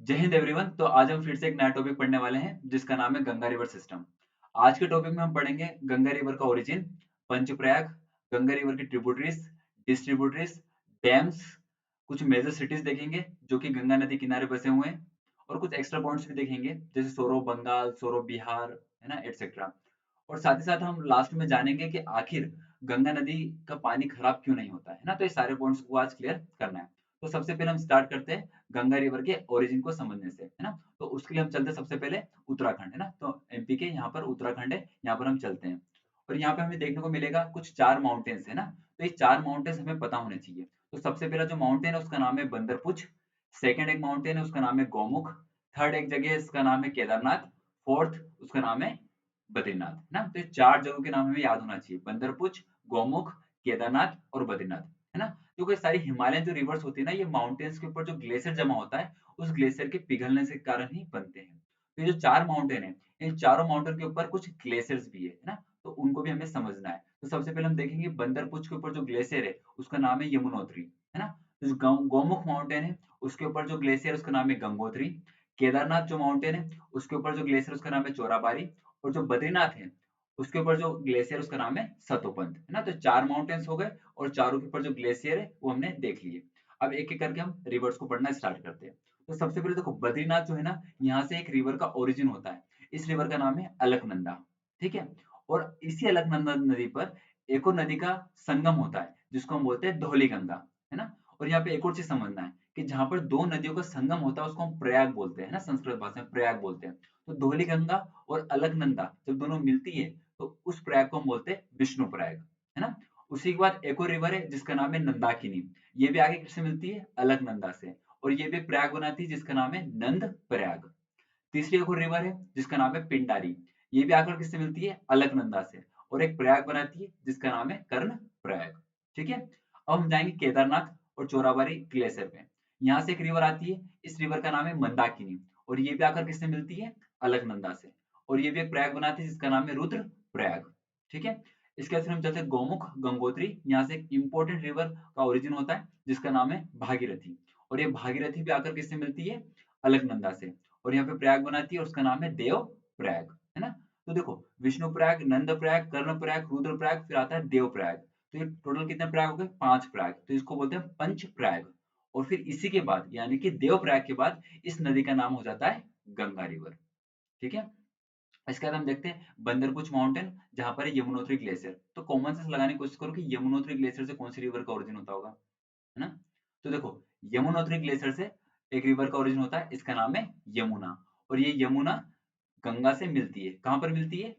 जय हिंद एवरीवन। तो आज हम फिर से एक नया टॉपिक पढ़ने वाले हैं जिसका नाम है गंगा रिवर सिस्टम। आज के टॉपिक में हम पढ़ेंगे गंगा रिवर का ओरिजिन, पंचप्रयाग, गंगा रिवर की ट्रिब्यूटरीज, डिस्ट्रीब्यूटरीज, डैम्स, कुछ मेजर सिटीज देखेंगे जो कि गंगा नदी किनारे बसे हुए हैं, और कुछ एक्स्ट्रा पॉइंट्स भी देखेंगे जैसे सोरो बंगाल, सोरो बिहार, है ना, एटसेट्रा। और साथ ही साथ हम लास्ट में जानेंगे कि आखिर गंगा नदी का पानी खराब क्यों नहीं होता है ना। तो ये सारे पॉइंट्स को आज क्लियर करना है। तो सबसे पहले हम स्टार्ट करते हैं गंगा रिवर के ओरिजिन को समझने से, है ना। तो उसके लिए हम चलते हैं सबसे पहले उत्तराखंड, है ना। तो एमपी के यहाँ पर उत्तराखंड है, यहाँ पर हम चलते हैं। और यहाँ पे हमें देखने को मिलेगा कुछ चार माउंटेन्स, है ना। तो ये चार माउंटेन्स हमें पता होने चाहिए। तो सबसे पहला जो माउंटेन है उसका नाम है बंदरपुछ, सेकंड एक माउंटेन है उसका नाम है गौमुख, थर्ड एक जगह है उसका नाम है केदारनाथ, फोर्थ उसका नाम है बद्रीनाथ, है ना। तो ये चार जगहों के नाम हमें याद होना चाहिए, बंदरपुछ, गौमुख, केदारनाथ और बद्रीनाथ, है ना। क्योंकि ये सारी हिमालयन जो रिवर्स होती है ना, ये माउंटेन्स के ऊपर जो ग्लेशियर जमा होता है उस ग्लेशियर के पिघलने से कारण ही बनते हैं। तो ये जो चार माउंटेन है, इन चारों माउंटेन के ऊपर कुछ ग्लेशियर्स भी है ना। तो उनको भी हमें समझना है। तो सबसे पहले हम देखेंगे बंदरपुछ के ऊपर जो ग्लेशियर है उसका नाम है यमुनोत्री, है ना। तो जो गौमुख माउंटेन है उसके ऊपर जो ग्लेशियर है उसका नाम है गंगोत्री। केदारनाथ जो माउंटेन है उसके ऊपर जो ग्लेशियर उसका नाम है चोराबारी। और जो बद्रीनाथ है उसके ऊपर जो ग्लेशियर उसका नाम है सतोपंथ, है ना। तो चार माउंटेन्स हो गए और चारों के ऊपर जो ग्लेशियर है वो हमने देख लिए। अब एक एक करके हम रिवर्स को पढ़ना स्टार्ट करते हैं। तो सबसे पहले देखो बद्रीनाथ जो है ना, यहाँ से एक रिवर का ओरिजिन होता है। इस रिवर का नाम है अलकनंदा, ठीक है। और इसी अलकनंदा नदी पर एक और नदी का संगम होता है जिसको हम बोलते हैं धौली गंगा, है ना। और यहाँ पे एक और चीज समझना है कि जहां पर दो नदियों का संगम होता है उसको हम प्रयाग बोलते हैं, है ना, संस्कृत भाषा में प्रयाग बोलते हैं। तो धौली गंगा और अलकनंदा जब दोनों मिलती है तो उस प्रयाग को हम बोलते हैं विष्णु प्रयाग, है ना। उसी के बाद एक और रिवर है जिसका नाम है नंदाकिनी। ये भी आगे किससे मिलती है, अलकनंदा से। और ये भी प्रयाग बनाती है जिसका नाम है नंद प्रयाग। तीसरी एक और रिवर है जिसका नाम है पिंडारी। ये भी आकर किससे मिलती है, अलकनंदा से। और एक प्रयाग बनाती है जिसका नाम है कर्ण प्रयाग, ठीक है। अब हम जाएंगे केदारनाथ और चोराबारी ग्लेशियर पे। यहाँ से एक रिवर आती है, इस रिवर का नाम है मंदाकिनी। और ये भी आकर किससे मिलती है, अलकनंदा से। और ये भी एक प्रयाग बनाती है जिसका नाम है रुद्र प्रयाग, ठीक है। इसके बाद फिर हम चलते हैं गौमुख गंगोत्री। यहाँ से एक इंपॉर्टेंट रिवर का ओरिजिन होता है जिसका नाम है भागीरथी। और ये भागीरथी भी आकर किससे मिलती है, अलकनंदा से। और यहाँ पे प्रयाग बनाती है और उसका नाम है देव प्रयाग, है ना। तो देखो विष्णु प्रयाग, नंद प्रयाग, कर्ण प्रयाग, रुद्र प्रयाग, फिर आता है देव प्रयाग। तो ये टोटल कितने प्रयाग हो गए, पांच प्रयाग। तो इसको बोलते हैं पंच प्रयाग। और फिर इसी के बाद यानी कि देव प्रयाग के बाद इस नदी का नाम हो जाता है गंगा रिवर, ठीक है। इसके बाद हम देखते हैं बंदरपुच माउंटेन जहां पर है यमुनोत्री ग्लेशियर। तो कॉमन सेंस लगाने की कोशिश करो कि यमुनोत्री ग्लेशियर से कौन सी रिवर का ओरिजिन होता होगा, है ना। तो देखो यमुनोत्री ग्लेशियर से एक रिवर का ओरिजिन होता है, इसका नाम है यमुना। और ये यमुना गंगा से मिलती है, कहां पर मिलती है,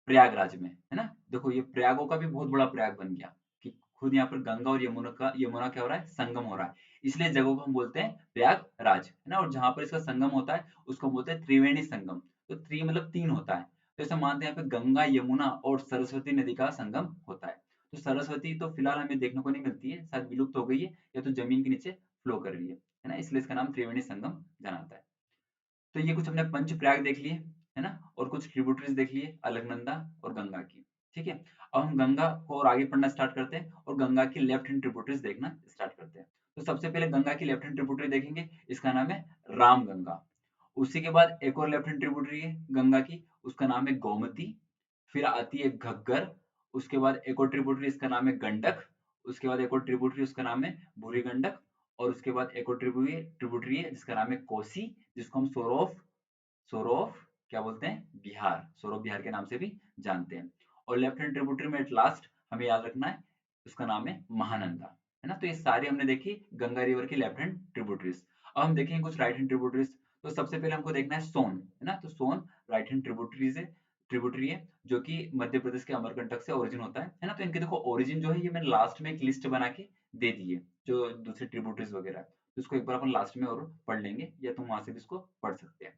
प्रयागराज में, है ना। देखो ये प्रयागों का भी बहुत बड़ा प्रयाग बन गया कि खुद यहाँ पर गंगा और यमुना क्या हो रहा है, संगम हो रहा है। इसलिए जगह को हम बोलते हैं प्रयागराज, है ना। और जहां पर इसका संगम होता है उसको हम बोलते हैं त्रिवेणी संगम। तो त्रि मतलब तीन होता है। तो ऐसा मानते हैं यहाँ पे गंगा, यमुना और सरस्वती नदी का संगम होता है। तो सरस्वती तो फिलहाल हमें देखने को नहीं मिलती है, शायद विलुप्त हो गई है या तो जमीन के नीचे फ्लो कर रही है ना। इसलिए इसका नाम त्रिवेणी संगम जाना जाता है। तो ये कुछ हमने पंच प्रयाग देख लिए, है ना। और कुछ ट्रिब्यूटरीज देख लिए अलकनंदा और गंगा की, ठीक है। अब हम गंगा को और आगे पढ़ना स्टार्ट करते हैं और गंगा की लेफ्ट हैंड ट्रिब्यूटरीज देखना स्टार्ट करते हैं। तो सबसे पहले गंगा की लेफ्ट हैंड ट्रिब्यूटरी देखेंगे, इसका नाम है राम गंगा। उसी के बाद एक और लेफ्ट हैंड ट्रिब्यूटरी है गंगा की, उसका नाम है गोमती। फिर आती है घग्गर। उसके बाद एक और ट्रिब्यूटरी, इसका नाम है गंडक। उसके बाद एक और ट्रिब्यूटरी, उसका नाम है बुरी गंडक। और उसके बाद एक और ट्रिब्यूटरी है जिसका नाम है कोसी, जिसको हम सोरोफ क्या बोलते हैं, बिहार, सोरोफ बिहार के नाम से भी जानते हैं। और लेफ्ट हैंड ट्रिब्यूटरी में एट लास्ट हमें याद रखना है, उसका नाम है महानंदा, है ना। तो ये सारी हमने देखी गंगा रिवर की लेफ्ट हैंड ट्रिब्यूटरीज। अब हम देखेंगे कुछ राइट हैंड ट्रिब्यूटरीज। तो सबसे पहले हमको देखना है सोन, है ना। तो सोन राइट हैंड ट्रिब्यूटरी है जो कि मध्य प्रदेश के अमरकंटक से ओरिजिन होता है ना। तो इनके देखो ओरिजिन जो है ये मैंने लास्ट में एक लिस्ट बना के दे दी है, जो दूसरे ट्रिब्यूटरीज वगैरह है। तो इसको एक बार अपन लास्ट में और पढ़ लेंगे या तुम वहां से भी इसको पढ़ सकते हैं।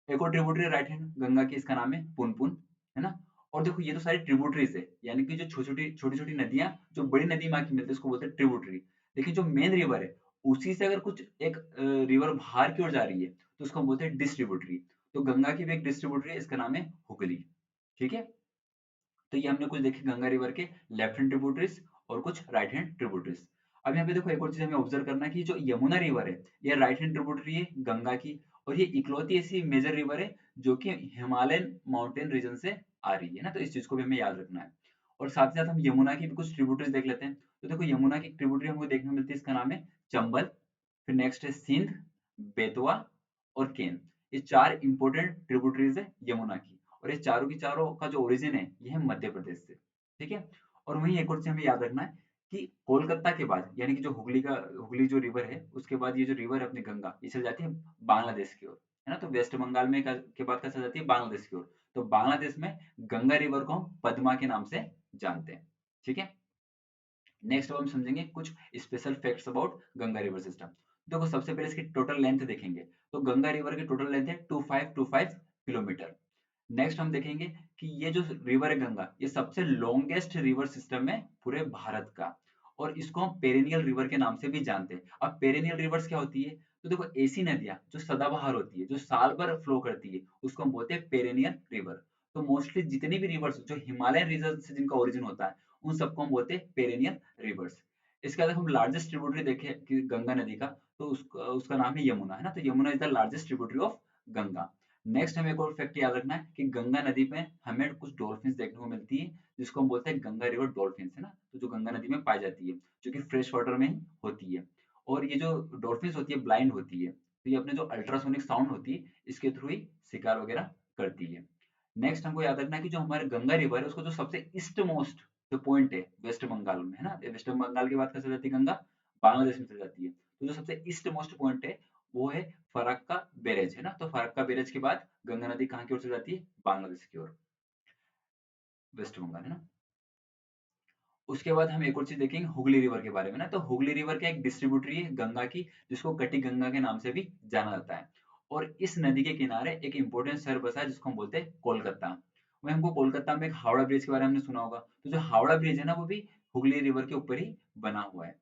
एक और ट्रिब्यूटरी राइट हैंड गंगा की, इसका नाम है पुनपुन, है ना। और देखो ये तो सारी ट्रिब्यूटरीज है, यानी कि जो छोटी छोटी नदियां जो बड़ी नदी में आके मिलती है उसको बोलते हैं ट्रिब्यूटरी। लेकिन जो मेन रिवर है उसी से अगर कुछ एक रिवर बाहर की ओर जा रही है तो उसको हम बोलते हैं डिस्ट्रीब्यूटरी। तो गंगा की भी एक डिस्ट्रीब्यूटरी है, इसका नाम है हुगली, ठीक है। तो ये हमने कुछ देखे गंगा रिवर के लेफ्ट हैंड ट्रिब्यूटरीज और कुछ राइट हैंड ट्रिब्यूटरीज। अब यहाँ पे देखो एक और चीज हमें ऑब्जर्व करना है कि जो यमुना रिवर है ये राइट हैंड ट्रिब्यूटरी है गंगा की, और ये इकलौती ऐसी मेजर रिवर है जो कि हिमालयन माउंटेन रीजन से आ रही है ना, तो इस चीज को भी हमें याद रखना है। और साथ ही साथ हम यमुना की भी कुछ ट्रिब्यूटरीज देख लेते हैं। तो देखो यमुना की ट्रिब्यूटरी हमको देखने को मिलती है, इसका नाम है चंबल, फिर नेक्स्ट है सिंध, बेतवा और केन। ये चार इंपॉर्टेंट ट्रिब्यूटरीज है यमुना की, और ये चारों की चारों का जो ओरिजिन है ये है मध्य प्रदेश से। ठीक है। और वहीं एक और चीज हमें याद रखना है कि कोलकाता के बाद यानी कि जो हुगली जो रिवर है उसके बाद ये जो रिवर है अपनी गंगा ये चल जाती है बांग्लादेश की ओर, है ना। तो वेस्ट बंगाल में के बाद क्या चल जाती है बांग्लादेश की ओर। तो बांग्लादेश में गंगा रिवर को हम पद्मा के नाम से जानते हैं। ठीक है। नेक्स्ट अब हम समझेंगे कुछ special facts about Ganga river system. देखो सबसे पहले इसकी टोटल लेंथ देखेंगे, तो गंगा रिवर की टोटल लेंथ है 2525 किलोमीटर। नेक्स्ट हम देखेंगे कि ये जो रिवर है गंगा ये सबसे लॉन्गेस्ट रिवर सिस्टम है पूरे भारत का, और इसको हम पेरेनियल रिवर के नाम से भी जानते हैं। अब पेरेनियल रिवर्स क्या होती है, तो देखो ऐसी नदियां जो सदाबहार होती है जो साल भर फ्लो करती है उसको हम बोलते हैं पेरेनियल रिवर। तो मोस्टली जितनी भी रिवर्स जो हिमालयन रीजन से जिनका ओरिजिन होता है उन सबको हम बोलते हैं पेरेनियल रिवर्स। इसके बाद हम लार्जेस्ट ट्रिब्यूटरी देखें कि गंगा नदी का, तो उसका नाम है यमुना, है ना। तो Yamuna is the largest tributary of Ganga. Next हमें एक और फैक्ट याद रखना है कि गंगा नदी में हमें कुछ डॉल्फिन्स देखने को मिलती है जिसको हम बोलते हैं गंगा रिवर डॉल्फिन्स, है ना। तो जो गंगा नदी में पाई जाती है जो कि फ्रेश वाटर में ही होती है, और ये जो डॉल्फिन्स होती है ब्लाइंड होती है, तो ये अपने जो अल्ट्रासोनिक साउंड होती है इसके थ्रू ही शिकार वगैरह करती है। नेक्स्ट हमको याद रखना है कि जो हमारे गंगा रिवर है उसका जो सबसे ईस्ट मोस्ट जो पॉइंट है वेस्ट बंगाल में, है ना। वेस्ट बंगाल की बात कर जाती है गंगा बांग्लादेश में चल जाती है, तो जो सबसे ईस्ट मोस्ट पॉइंट है वो है फरक्का बैरेज, है ना। तो फरक्का बैरेज के बाद गंगा नदी कहाँ की ओर चल जाती है बांग्लादेश की ओर, वेस्ट बंगाल, है ना। उसके बाद हम एक और चीज देखेंगे हुगली रिवर के बारे में ना, तो हुगली रिवर का एक डिस्ट्रीब्यूटरी है गंगा की जिसको कटी गंगा के नाम से भी जाना जाता है, और इस नदी के किनारे एक इंपॉर्टेंट शहर बसा है जिसको हम बोलते हैं कोलकाता। वही हमको कोलकाता में एक हावड़ा ब्रिज के बारे में हमने सुना होगा, तो जो हावड़ा ब्रिज है ना वो भी हुगली रिवर के ऊपर ही बना हुआ है।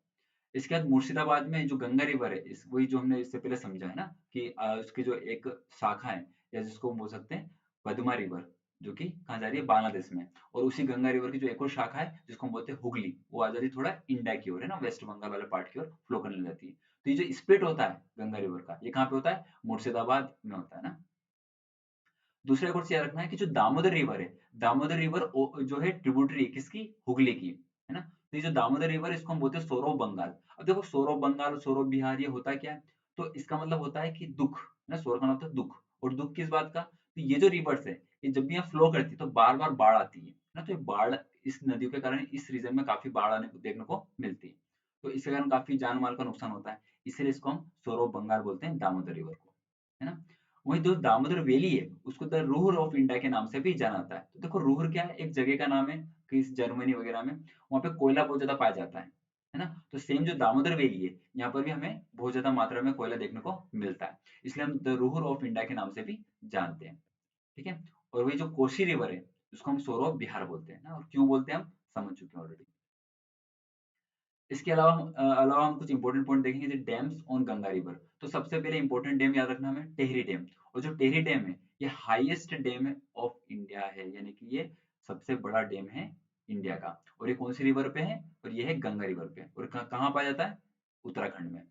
इसके बाद मुर्शिदाबाद में जो गंगा रिवर है इस वही जो हमने इससे पहले समझा है ना कि उसकी जो एक शाखा है या जिसको हम बोल सकते हैं पद्मा रिवर, जो कि कहाँ जा रही है बांग्लादेश में, और उसी गंगा रिवर की जो एक और शाखा है जिसको हम बोलते हैं हुगली वो आ जाती है थोड़ा इंडिया की ओर, है ना, वेस्ट बंगाल वाले पार्ट की ओर फ्लो करने लग जाती है। तो ये जो स्प्लिट होता है गंगा रिवर का ये कहाँ पे होता है मुर्शिदाबाद में होता है ना। दूसरा एक और चीज रखना है कि जो दामोदर रिवर है, दामोदर रिवर जो है ट्रिब्यूटरी किसकी हुगली की, है ना। तो ये जो दामोदर रिवर है इसको हम बोलते हैं सौरव बंगाल। अब देखो सौरव बंगाल सौरव बिहार ये होता क्या है, तो इसका मतलब होता है कि दुख, है ना। सौरव का मतलब होता है दुख, और दुख किस बात का, तो ये जो रिवर्स है ये जब भी यहाँ फ्लो करती है तो बार बार बाढ़ आती है ना। तो ये बाढ़ इस नदियों के कारण इस रीजन में काफी बाढ़ आने को देखने को मिलती है, तो इसके कारण काफी जान माल का नुकसान होता है, इसलिए इसको हम सौरव बंगाल बोलते हैं दामोदर रिवर को, है ना। वही जो दामोदर वैली है उसको द रूहर ऑफ इंडिया के नाम से भी जाना जाता है। तो देखो रूहर क्या है, एक जगह का नाम है कि जर्मनी वगैरह में वहां पे कोयला बहुत ज्यादा पाया जाता है ना। तो सेम जो दामोदर वैली है यहाँ पर भी हमें बहुत ज्यादा मात्रा में कोयला देखने को मिलता है, इसलिए हम द रूहर ऑफ इंडिया के नाम से भी जानते हैं। ठीक है। और वही जो कोसी रिवर है उसको हम सोर ऑफ बिहार बोलते हैं ना, और क्यों बोलते हैं हम समझ चुके हैं ऑलरेडी। इसके अलावा हम कुछ इंपॉर्टेंट पॉइंट देखेंगे जैसे डैम्स ऑन गंगा रिवर। तो सबसे पहले इंपॉर्टेंट डैम याद रखना हमें टेहरी डैम, और जो टेहरी डैम है ये हाईएस्ट डैम ऑफ इंडिया है, यानी कि ये सबसे बड़ा डैम है इंडिया का, और ये कौन सी रिवर पे है, और ये है गंगा रिवर पे, और कहाँ पाया जाता है उत्तराखंड में।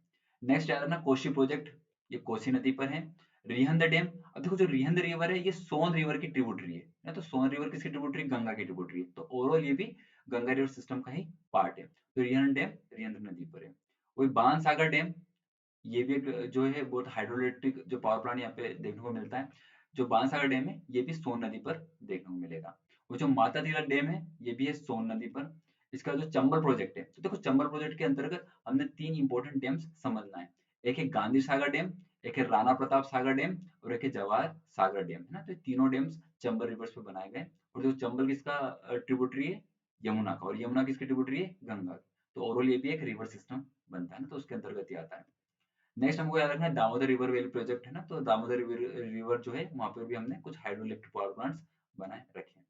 नेक्स्ट याद रखना कोशी प्रोजेक्ट, ये कोसी नदी पर है। रिहंद डैम, अब देखो जो रिहंद रिवर है ये सोन रिवर की ट्रिब्यूटरी है ना, तो सोन रिवर किसकी ट्रिब्यूटरी, गंगा की ट्रिब्यूटरी है, तो ओवरऑल ये भी गंगा रिवर सिस्टम का ही पार्ट है। तो रिहंद डैम रिहंद नदी पर है। वही बाणसागर डैम, ये भी एक जो है बहुत हाइड्रोइलेक्ट्रिक जो पावर प्लांट यहाँ पे देखने को मिलता है। जो बाणसागर डैम है ये भी सोन नदी पर देखने को मिलेगा। वो जो माता तिलक डैम है ये भी है सोन नदी पर। इसका जो चंबल प्रोजेक्ट है, तो देखो चंबल प्रोजेक्ट के अंतर्गत हमने तीन इंपॉर्टेंट डैम्स समझना है। एक है गांधी सागर डैम, एक है राणा प्रताप सागर डैम, और एक है जवाहर सागर डैम, है ना। तो ये तीनों डैम्स चंबल रिवर्स पे बनाए गए, और जो चंबल किसका ट्रिब्यूटरी है यमुना का, और यमुना किसकी ट्रिब्यूटरी है गंगा की। तो ओवरऑल ये भी एक रिवर सिस्टम बनता है ना, तो उसके अंतर्गत ही आता है। नेक्स्ट हमको याद रखना है दामोदर रिवर वैली प्रोजेक्ट है ना, तो दामोदर रिवर जो है वहां पर भी हमने कुछ हाइड्रो इलेक्ट्रिक पावर प्लांट्स बनाए रखे हैं।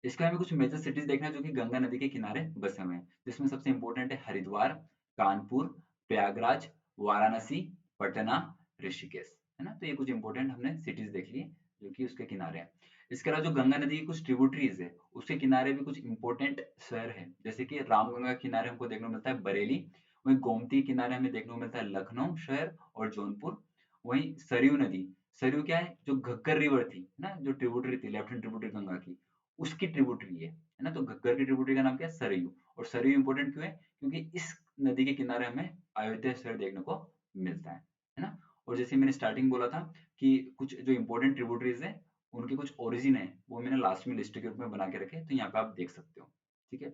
इसके हमें कुछ मेजर सिटीज देखना है जो कि गंगा नदी के किनारे बसे हुए हैं, जिसमें सबसे इंपॉर्टेंट है हरिद्वार, कानपुर, प्रयागराज, वाराणसी, पटना, ऋषिकेश, है ना। तो ये कुछ इंपॉर्टेंट हमने सिटीज देख ली। जो कि उसके किनारे हैं। इसके अलावा जो गंगा नदी की कुछ ट्रिब्यूटरीज है, उसके किनारे भी कुछ इंपॉर्टेंट शहर है, जैसे कि रामगंगा के किनारे हमको देखने को मिलता है बरेली, वहीं गोमती के किनारे हमें देखने को मिलता है लखनऊ शहर और जौनपुर। वहीं सरयू नदी, सरयू क्या है, जो घग्गर रिवर थी ना, जो ट्रिब्यूटरी थी, लेफ्ट हैंड ट्रिब्यूटरी गंगा की, उसकी ट्रिब्यूटरी है ना, तो घग्गर की ट्रिब्यूटरी का नाम क्या है, सरयू। और सरयू इंपॉर्टेंट क्यों है, क्योंकि इस नदी के किनारे हमें अयोध्या शहर देखने को मिलता है ना। और जैसे मैंने स्टार्टिंग बोला था कि कुछ जो इंपॉर्टेंट ट्रिब्यूटरीज है, उनके कुछ ओरिजिन है, वो मैंने लास्ट में लिस्ट के रूप में बना के रखे, तो यहाँ पे आप देख सकते हो। ठीक है,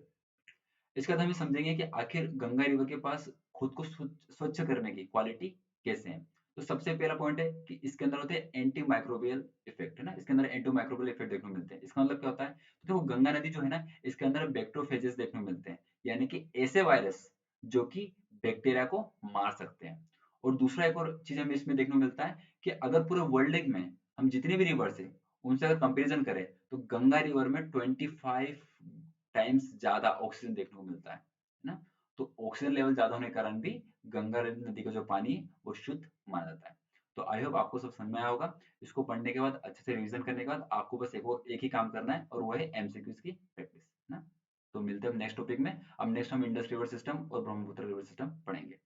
इसके बाद हम ये समझेंगे कि आखिर गंगा रिवर के पास खुद को स्वच्छ करने की क्वालिटी कैसे है। तो सबसे पहला पॉइंट है कि इसके अंदर होते हैं एंटी माइक्रोबियल इफेक्ट, है ना, इसके अंदर एंटी माइक्रोबियल इफेक्ट देखने को मिलते हैं। इसका मतलब क्या होता है, तो देखो गंगा नदी जो है ना, इसके अंदर बैक्टीरियोफेजेस देखने को मिलते हैं, यानी कि ऐसे वायरस जो कि बैक्टीरिया को मार सकते हैं। और दूसरा एक और चीज हमें इसमें देखने को मिलता है कि अगर पूरे वर्ल्ड में हम जितनी भी रिवर्स है उनसे अगर कंपेरिजन करें, तो गंगा रिवर में 25 टाइम्स ज्यादा ऑक्सीजन देखने को मिलता है ना। तो ऑक्सीजन लेवल ज्यादा होने के कारण भी गंगा नदी का जो पानी है वो शुद्ध माना जाता है। तो आई होप आपको सब समझ में आया होगा। इसको पढ़ने के बाद अच्छे से रिवीजन करने के बाद आपको बस एक ही काम करना है, और वो है एमसीक्यूज की प्रैक्टिस, है ना। तो मिलते हैं नेक्स्ट टॉपिक में। अब नेक्स्ट हम इंडस रिवर सिस्टम और ब्रह्मपुत्र रिवर सिस्टम पढ़ेंगे।